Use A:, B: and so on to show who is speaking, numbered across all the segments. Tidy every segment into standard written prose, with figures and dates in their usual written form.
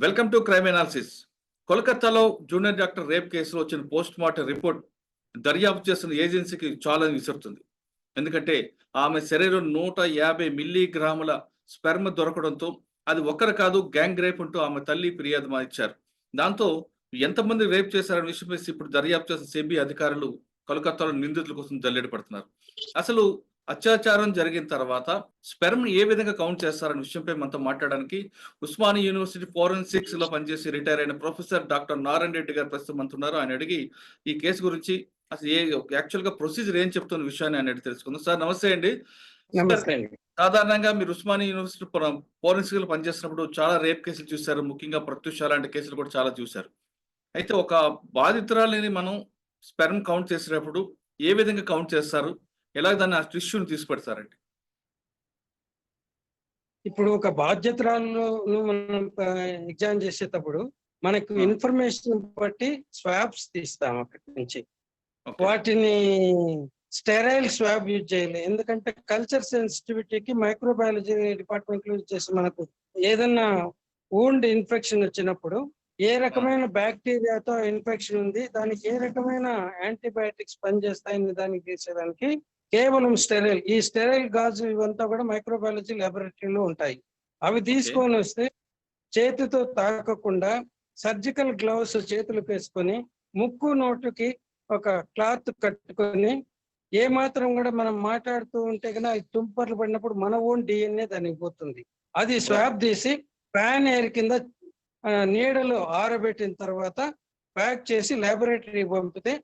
A: Welcome to crime analysis. కోల్కతాలో junior doctor rape కేసులో వచ్చిన పోస్ట్ మార్టం రిపోర్ట్ దర్యాప్తు చేస్తున్న ఏజెన్సీకి చాలా విసురుతుంది. ఎందుకంటే ఆమె శరీరం 150 మిల్లీగ్రాముల స్పెర్మ్ దొరకడంతో అది ఒక్కరు కాదు గ్యాంగ్ రేప్ అంటూ ఆమె తల్లి ఫిర్యాదు ఇచ్చారు. దాంతో ఎంతమంది రేప్ చేశారనే విషయంపై ఇప్పుడు దర్యాప్తు చేసిన సిబిఐ అధికారులు కోల్కతాలో నిందితుల కోసం జల్లెడ పడుతున్నారు. అసలు అత్యాచారం జరిగిన తర్వాత స్పెర్మ్ ఏ విధంగా కౌంట్ చేస్తారనే విషయంపై మనతో మాట్లాడడానికి ఉస్మానియా యూనివర్సిటీ ఫోరెన్సిక్స్ లో పనిచేసి రిటైర్ అయిన ప్రొఫెసర్ డాక్టర్ నారాయణ రెడ్డి గారు ప్రస్తుతం అంటున్నారు. ఆయన అడిగి ఈ కేసు గురించి అసలు యాక్చువల్ గా ప్రొసీజర్ ఏం చెప్తున్న విషయాన్ని ఆయన అడిగి తెలుసుకుందాం. సార్ నమస్తే అండి.
B: నమస్తే అండి.
A: సాధారణంగా మీరు ఉస్మానియా యూనివర్సిటీ ఫోరెన్సిక్ లో పనిచేస్తున్నప్పుడు చాలా రేప్ కేసులు చూశారు, ముఖ్యంగా ప్రత్యూష లాంటి కేసులు కూడా చాలా చూశారు. అయితే ఒక బాధితురాలిని మనం స్పెర్మ్ కౌంట్ చేసేటప్పుడు ఏ విధంగా కౌంట్ చేస్తారు, ఎలా దాన్ని ఆ టిష్యూని తీసుపెడతారండి?
B: ఇప్పుడు ఒక బాధ్యతరాలను మనం ఎగ్జామ్ చేసేటప్పుడు మనకు ఇన్ఫర్మేషన్ బట్టి స్వాబ్స్ తీస్తాం అక్కడి నుంచి. వాటిని స్టెరైల్ స్వాబ్ యూజ్ చేయాలి. ఎందుకంటే కల్చర్ సెన్సిటివిటీకి మైక్రోబయాలజీ డిపార్ట్మెంట్ యూజ్ చేసి మనకు ఏదన్నా వూండ్ ఇన్ఫెక్షన్ వచ్చినప్పుడు ఏ రకమైన బ్యాక్టీరియాతో ఇన్ఫెక్షన్ ఉంది, దానికి ఏ రకమైన యాంటీబయాటిక్స్ పనిచేస్తాయని దానికి తీసేదానికి కేవలం స్టెరైల్, ఈ స్టెరైల్ గాజు ఇవంతా కూడా మైక్రోబయాలజీ ల్యాబొరేటరీలో ఉంటాయి. అవి తీసుకొని వస్తే చేతితో తాకకుండా సర్జికల్ గ్లౌస్ చేతులకు వేసుకొని ముక్కు నోటుకి ఒక క్లాత్ కట్టుకొని ఏ మాత్రం కూడా మనం మాట్లాడుతూ ఉంటే కన్నా తుంపర్లు పడినప్పుడు మన ఓన్ డిఎన్ఏ దానికి పోతుంది. అది స్వాబ్ తీసి ఫ్యాన్ ఎయిర్ కింద నీడలో ఆరబెట్టిన తర్వాత ప్యాక్ చేసి ల్యాబొరేటరీ పంపితే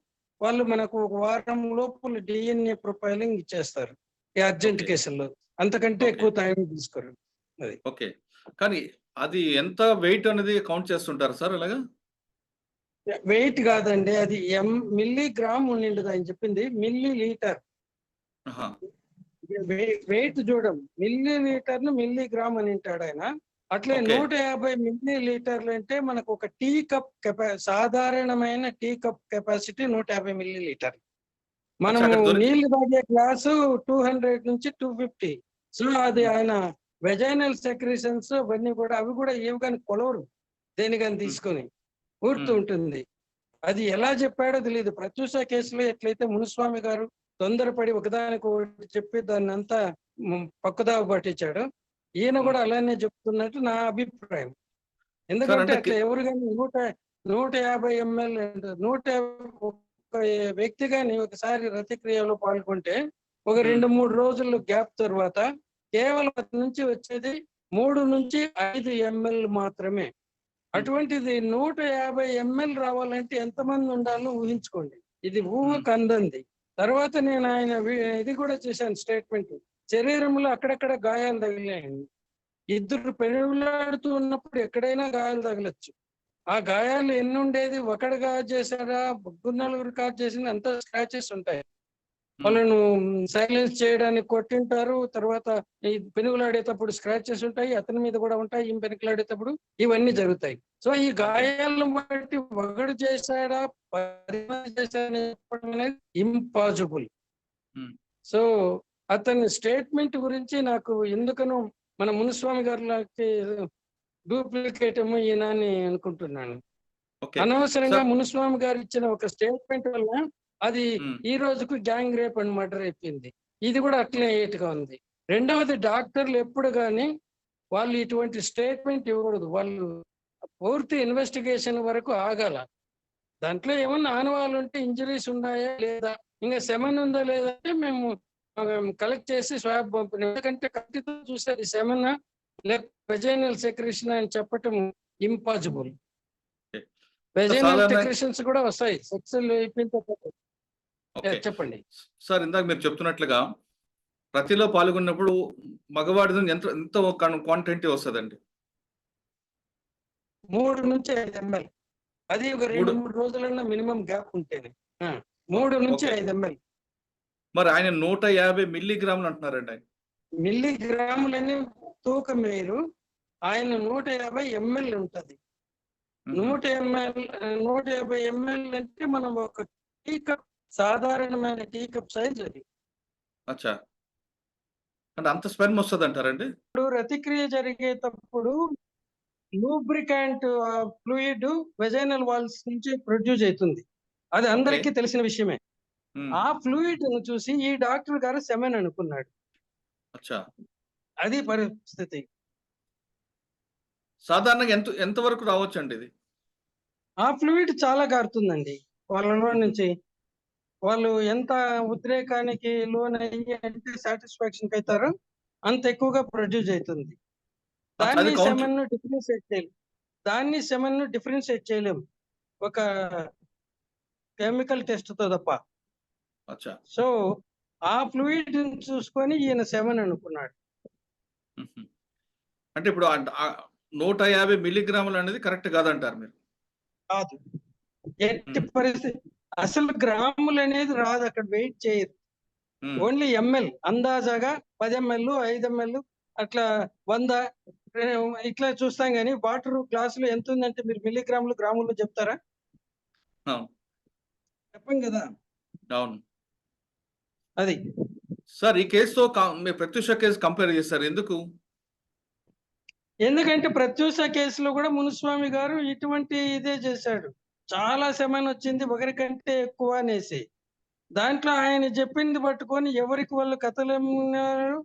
B: వాళ్ళు మనకు ఒక వారం లోపల డిఎన్ఏ ప్రొఫైలింగ్ ఇచ్చేస్తారు ఈ అర్జెంట్ కేసుల్లో. అంతకంటే ఎక్కువ టైం తీసుకోరు. అది
A: ఓకే, కానీ అది ఎంత వెయిట్ అనేది కౌంట్ చేస్తుంటారు సార్? అలాగా
B: వెయిట్ కాదండి, అది మిల్లీగ్రామ్ ఉండిండదు. ఆయన చెప్పింది మిల్లీ లీటర్. వెయిట్ చూడం, మిల్లీ లీటర్ ను మిల్లీగ్రామ్ అని అంటాడు ఆయన. అట్లే 150 మిల్లీ లీటర్లు అంటే మనకు ఒక టీ కప్ సాధారణమైన tea cup capacity 150 millilitre. మనము నీళ్లు తాగే గ్లాసు 200 నుంచి 250. సో అది ఆయన వెజైనల్ సెక్రీషన్స్ అవన్నీ కూడా అవి కూడా ఏవి కానీ కొలవరు, దేనికని తీసుకొని ఊరుతూ ఉంటుంది. అది ఎలా చెప్పాడో తెలియదు. ప్రత్యూష కేసులో ఎట్లయితే మునుస్వామి గారు తొందరపడి ఒకదానికి ఒకటి చెప్పి దాన్ని అంతా పక్కదావ పట్టించాడు, ఈయన కూడా అలానే చెప్తున్నట్టు నా అభిప్రాయం. ఎందుకంటే అట్లా ఎవరు కానీ 150 ml 150 వ్యక్తి కానీ ఒకసారి రతిక్రియలో పాల్గొంటే ఒక 2-3 రోజుల గ్యాప్ తర్వాత కేవలం అతని నుంచి వచ్చేది 3 నుంచి 5 ml మాత్రమే. అటువంటిది 150 ml రావాలంటే ఎంతమంది ఉండాలో ఊహించుకోండి. ఇది ఊహకు అందంది. తర్వాత నేను ఆయన ఇది కూడా చేశాను స్టేట్మెంట్. శరీరంలో అక్కడక్కడ గాయాలు తగిలాయండి. ఇద్దరు పెనుగులాడుతూ ఉన్నప్పుడు ఎక్కడైనా గాయాలు తగలచ్చు. ఆ గాయాలు ఎన్ని ఉండేది, ఒకడు కాజ్ చేశారా, 3-4 కాజ్ చేసింది, అంతా స్క్రాచెస్ ఉంటాయి. వాళ్ళను సైలెన్స్ చేయడానికి కొట్టింటారు. తర్వాత ఈ పెనుగులాడేటప్పుడు స్క్రాచెస్ ఉంటాయి, అతని మీద కూడా ఉంటాయి. ఈ పెనుగులాడేటప్పుడు ఇవన్నీ జరుగుతాయి. సో ఈ గాయాలను బట్టి ఒకడు చేశాడా 10 మంది చేశాడని చెప్పడం అనేది ఇంపాసిబుల్. సో అతని స్టేట్మెంట్ గురించి నాకు ఎందుకనో మన మునుస్వామి గారికి డూప్లికేట్ ఏమో ఈయన అని అనుకుంటున్నాను. అనవసరంగా మునుస్వామి గారు ఇచ్చిన ఒక స్టేట్మెంట్ వల్ల అది ఈ రోజుకు గ్యాంగ్ రేప్ అండ్ మర్డర్ అయిపోయింది. ఇది కూడా అట్లే ఏటుగా ఉంది. రెండవది, డాక్టర్లు ఎప్పుడు కానీ వాళ్ళు ఇటువంటి స్టేట్మెంట్ ఇవ్వకూడదు. వాళ్ళు పూర్తి ఇన్వెస్టిగేషన్ వరకు ఆగాల. దాంట్లో ఏమన్నా ఆనవాళ్ళు ఉంటే ఇంజరీస్ ఉన్నాయా లేదా, ఇంకా సెమన్ ఉందా లేదంటే మేము కలెక్ట్ చేసి స్వాబ్ పంపిణీ. ఎందుకంటే కత్తితో చూసేది సెమన్ లేక వెజైనల్ సెక్రేషన్ అని చెప్పటం ఇంపాసిబుల్. వెజైనల్ సెక్రేషన్స్ కూడా వస్తాయి సెక్స్ అయిపోయిన తర్వాత. చెప్పండి
A: సార్. ఇందాక మీరు చెప్తున్నట్లుగా ప్రతిలో పాల్గొన్నప్పుడు మగవాడి ఎంత క్వాంటిటీ వస్తుందండి?
B: 3 నుంచి 5 ml. అది ఒక 2-3 రోజులన్నా మినిమం గ్యాప్ ఉంటేనే 3 నుంచి 5 ml.
A: మరి ఆయన 150 మిల్లీగ్రాములు అంటున్నారండి. ఆయన
B: మిల్లీగ్రాములని తూకం వేరు, ఆయన 150 ml ఉంటది. 150 ml అంటే మనం ఒక టీ కప్, సాధారణమైన టీ కప్ సైజ్ అది.
A: అచ్చా, అంటే అంత స్పెర్మ్ వస్తుంది అంటారండి?
B: ఇప్పుడు రతిక్రియ జరిగేటప్పుడు లూబ్రికాంట్ ఫ్లూయిడ్ వెజైనల్ వాల్స్ నుంచి ప్రొడ్యూస్ అవుతుంది. అది
A: ఓకే.
B: అందరికీ తెలిసిన విషయమే.
A: హ్మ్.
B: ఆ ఫ్లూయిడ్ ను చూసి ఈ డాక్టర్ గారు సెమెన్ అనుకున్నాడు.
A: అచ్చా!
B: అది పరిస్థితి.
A: సాధారణంగా ఎంత వరకు రావచ్చండి ఇది?
B: ఆ ఫ్లూయిడ్ చాలా గారుతుందండి. వాళ్ళలో
A: హుహు.
B: నుంచి. వాళ్ళు ఎంత ఉద్రేకానికి లోనయ్యి అంటే సాటిస్ఫాక్షన్‌కి అయితారో అంత ఎక్కువగా ప్రొడ్యూస్ అయితుంది.
A: అచ్చా! అది కౌంట్
B: దాన్ని సెమెన్‌ను డిఫరెన్షియేట్ చేయలేము. ఒక కెమికల్ టెస్ట్‌తో తప్ప.
A: అచ్చా!
B: సో, ఆ ఫ్లూయిడ్‌ని చూసుకొని ఈయన సెమెన్ అనుకున్నాడు.
A: హుహు. అంటే ఇప్పుడు 150 మిల్లీగ్రాములనేది కరెక్ట్ కాదంటారు మీరు.
B: కాదు. ఎట్టి
A: హ్మ్.
B: పరిస్థితి అసలు గ్రాములనేది రాదు, అక్కడ వెయిట్ చేయరు.
A: హ్మ్.
B: ఓన్లీ ఎంఎల్ అందాజాగా 10 ఎంఎల్, 5 ఎంఎల్ అట్లా 100 ఇట్లా చూస్తాం గానీ వాటర్ గ్లాసులో ఎంతుందంటే మీరు మిల్లీగ్రాములు, గ్రాముల్లో చెప్తారా?
A: అవును.
B: చెప్పం గదా!
A: అవును.
B: అది.
A: సార్ ఈ కేస్‌తో మీరు ప్రత్యూష కేస్ కంపేర్ చేస్తారు. ఎందుకు?
B: ఎందుకంటే ప్రత్యూష కేసులో గూడా మునుస్వామి గారు ఇటువంటి ఇదే చేశాడు. చాలా సెమనొచ్చింది ఒకరికంటే ఎక్కువ అనేసి. దాంట్లో ఆయన జెప్పింది పట్టుకొని ఎవరికి వాళ్ళు కథలమ్మినారు.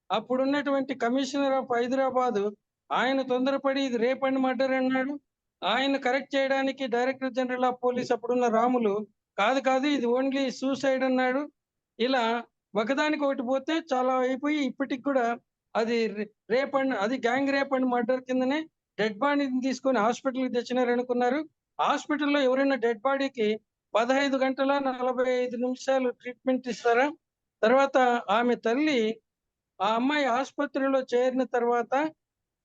B: అప్పుడున్నటువంటి కమిషనర్ ఆఫ్ హైదరాబాదు ఆయన తొందరపడి ఇది రేప్ అండ్ మర్డర్ అన్నాడు. ఆయన్ని కరెక్ట్ చేయడానికి డైరెక్టర్ జనరల్ ఆఫ్ పోలీస్ అప్పుడున్న రాములు కాదు, కాదు ఇది ఓన్లీ సూసైడ్ అన్నాడు. ఇలా ఒకదానికొకటి పోతే చాలా అయిపోయి ఇప్పటికి కూడా అది అది గ్యాంగ్ రేప్ అండ్ మర్డర్ కిందనే డెడ్ బాడీని తీసుకొని హాస్పిటల్‌కి తెచ్చినారనుకున్నారు. హాస్పిటల్‌లో ఎవరైనా డెడ్ బాడీకి 15 గంటల 45 నిమిషాలు ట్రీట్మెంట్ ఇస్తారా? తర్వాత ఆమె తల్లి ఆ అమ్మాయి ఆసుపత్రిలో చేరిన తర్వాత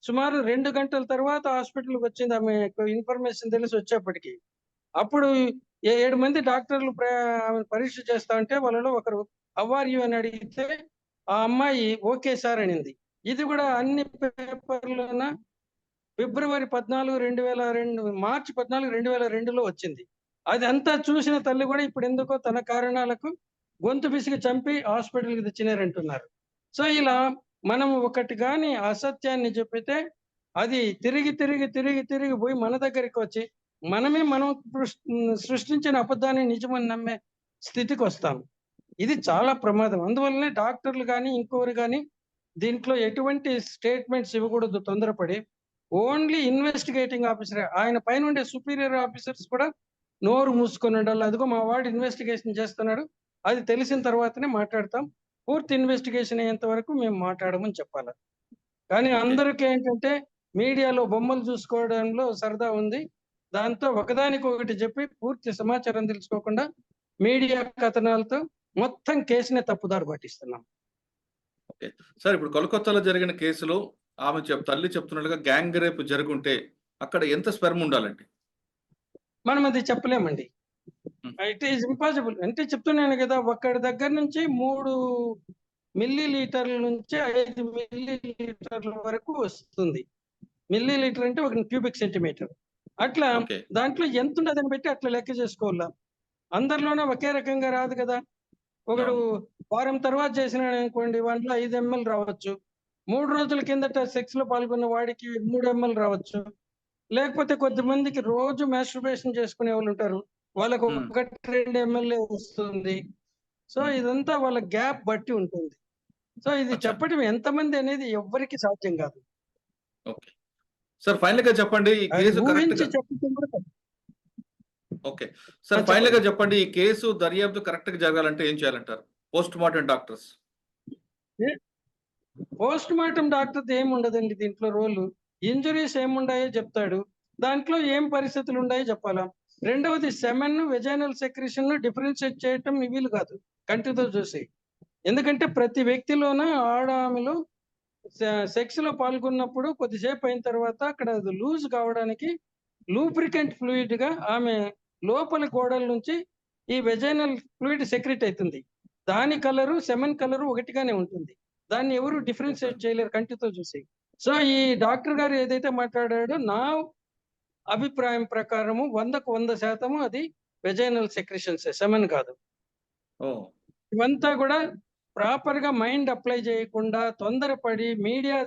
B: సుమారు 2 గంటల తర్వాత హాస్పిటల్‌కొచ్చింది. ఆమెకు ఇన్ఫర్మేషన్ తెలిసి వచ్చేప్పటికి. అప్పుడు 7 మంది డాక్టర్లు ఆమెను పరీక్ష చేస్తా ఉంటే వాళ్ళలో ఒకరు హౌ ఆర్ యూ అని అడిగితే ఆ అమ్మాయి ఓకే సార్ అనింది. ఇది కూడా అన్ని పేపర్‌లోన ఫిబ్రవరి 14, 2002 మార్చి 14, 2002లో వచ్చింది. అదంతా చూసిన తల్లి కూడా ఇప్పుడెందుకో తన కారణాలకు గొంతు పిసికి చంపి హాస్పిటల్‌కి తెచ్చినారంటున్నారు. సో, ఇలా మనం ఒకటి గాని అసత్యాన్ని చెప్పితే అది తిరిగి, తిరిగి, తిరిగి, తిరిగి పోయి మన దగ్గరికొచ్చి మనం సృష్టించిన అబద్ధాన్ని నిజమని నమ్మే స్థితికొస్తాం. ఇది చాలా ప్రమాదం. అందువల్లనే డాక్టర్లు గాని, ఇంకొకరు గాని దీంట్లో ఎటువంటి స్టేట్మెంట్స్ ఇవ్వకూడదు తొందరపడి. ఓన్లీ ఇన్వెస్టిగేటింగ్ ఆఫీసరే. ఆయన పైనుండే సుపీరియర్ ఆఫీసర్స్ కూడా నోరు మూసుకొనుండాలి. అదిగో మా వాడు ఇన్వెస్టిగేషన్ చేస్తున్నాడు. అది తెలిసిన తర్వాతనే మాట్లాడతాం. పూర్తి ఇన్వెస్టిగేషన్ అయ్యేంత వరకు మేము మాట్లాడమని చెప్పాల. కానీ
A: ఓకే.
B: అందరికి ఏంటంటే మీడియాలో బొమ్మలు చూసుకోవడంలో సరదా ఉంది. దాంతో ఒకదానికొకటి చెప్పి పూర్తి సమాచారం తెలుసుకోకుండా మీడియా కథనాలతో మొత్తం కేసునే తప్పుదారి పట్టిస్తున్నాం.
A: ఓకే. సార్ ఇప్పుడు కోల్‌కత్తాలో జరిగిన కేసులో తల్లి చెప్తున్నట్టుగా గ్యాంగ్ రేప్ జరుగుంటే అక్కడ ఎంత స్పెర్మ్ ఉండాలండి?
B: మనం అది చెప్పలేమండి.
A: హ్మ్.
B: It is impossible. అంటే చెప్తున్నాను గదా! ఒక్కడి దగ్గర నుంచి 3 మిల్లీ లీటర్ల నుంచి 5 మిల్లీ లీటర్ల వరకు వస్తుంది. మిల్లీ లీటర్ అంటే ఒక క్యూబిక్ సెంటీమీటర్. అట్లా
A: ఓకే.
B: దాంట్లో ఎంతుంటదని బట్టి అట్లా లెక్క చేసుకోవాల. అందరిలోనూ ఒకే రకంగా రాదు గదా! ఒకడు
A: అవును.
B: వారం తర్వాత చేసినాడనుకోండి వానిలో 5 ఎంఎల్ రావచ్చు. 3 రోజుల కిందట సెక్స్‌లో పాల్గొన్న వాడికి 3 ఎంఎల్ రావచ్చు. లేకపోతే కొంతమందికి రోజు మాస్టర్బేషన్ చేసుకునేవాళ్ళుంటారు. వాళ్ళకి
A: హ్మ్.
B: 1, 2 ఎంఎల్ఏ వస్తుంది. సో,
A: హుహు.
B: ఇదంతా వాళ్ళ గ్యాప్ బట్టి ఉంటుంది. సో, ఇది
A: అచ్చా!
B: చెప్పడం ఎంతమంది అనేది ఎవ్వరికీ సాధ్యం గాదు.
A: ఓకే. సార్ ఫైనల్‌గా చెప్పండి ఈ
B: అది
A: కేసు
B: ఊహించి
A: కరెక్ట్‌గా
B: చెప్పడం కూడా తప్పు.
A: ఓకే. సార్
B: చెప్పండి.
A: ఫైనల్‌గా చెప్పండి ఈ కేసు దర్యాప్తు కరెక్ట్‌గా జరగాలంటే ఏం చేయాలంటారు? Postmortem doctors.
B: ఏ పోస్ట్‌మార్టం డాక్టర్‌ది ఏముండదండి దీంట్లో రోలు. ఇంజ్యూరీస్ ఏముండాయో చెప్తాడు. దాంట్లో ఏం పరిస్థితులుండాయో చెప్పాలా. రెండవది సెమెన్, వెజైనల్ సెక్రీషన్ డిఫరెన్షియేట్ చేయటం వీలు కాదు కంటితో చూసి. ఎందుకంటే ప్రతి వ్యక్తిలోన ఆమెలో సెక్స్‌లో పాల్గొన్నప్పుడు కొద్దిసేపు అయిన తర్వాత అక్కడ అది లూజ్ కావడానికి లూబ్రికెంట్ ఫ్లూయిడ్‌గా ఆమె లోపలి గోడల నుంచి ఈ వెజైనల్ ఫ్లూయిడ్ సెక్రెట్ అయితుంది. దాని కలరు, సెమెన్ కలరు ఒకటిగానే ఉంటుంది. దాన్ని ఎవరు
A: ఓకే.
B: డిఫరెన్షియేట్ చేయలేరు కంటితో చూసి. సో, ఈ డాక్టర్ గారు ఏదైతే మాట్లాడాడో నా అభిప్రాయం ప్రకారము 100కు 100% అది వెజైనల్ సెక్రీషన్సే, సెమెన్ కాదు.
A: ఓహ్!
B: ఇవంతా గూడా ప్రాపర్‌గా మైండ్ అప్లై చేయకుండా తొందరపడి మీడియా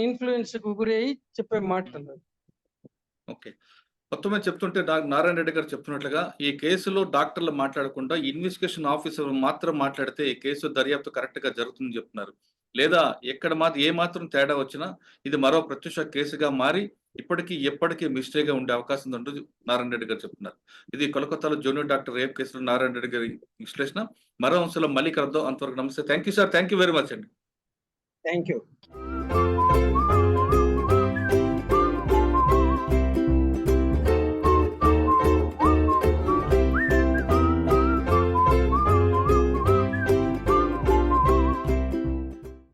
B: ఇన్ఫ్లుయెన్స్ కు గురయ్యి చెప్పే మాటలు.
A: ఓకే. మొత్తం మీద చెప్తుంటే నారాయణ రెడ్డి గారు చెప్తున్నట్లుగా ఈ కేసులో డాక్టర్లు మాట్లాడకుండా ఇన్వెస్టిగేషన్ ఆఫీసర్ మాత్రం మాట్లాడితే ఈ కేసు దర్యాప్తు కరెక్ట్‌గా జరుగుతుందని చెప్తున్నారు. లేదా ఎక్కడ ఏ మాత్రం తేడా వచ్చినా ఇది మరో ప్రత్యక్ష కేసుగా మారి ఇప్పటికీ ఎప్పటికీ మిస్టరీగా ఉండే అవకాశం ఉందంటూ నారాయణ రెడ్డి గారు చెప్తున్నారు. ఇది కోల్కతాలో జూనియర్ డాక్టర్ రేప్ కేసులో నారాయణ రెడ్డి గారి విశ్లేషణ. మరో అంశంలో మళ్ళీ కలుద్దాం. అంతవరకు నమస్తే. Thank you sir. Thank you very much అండి.
B: Thank you.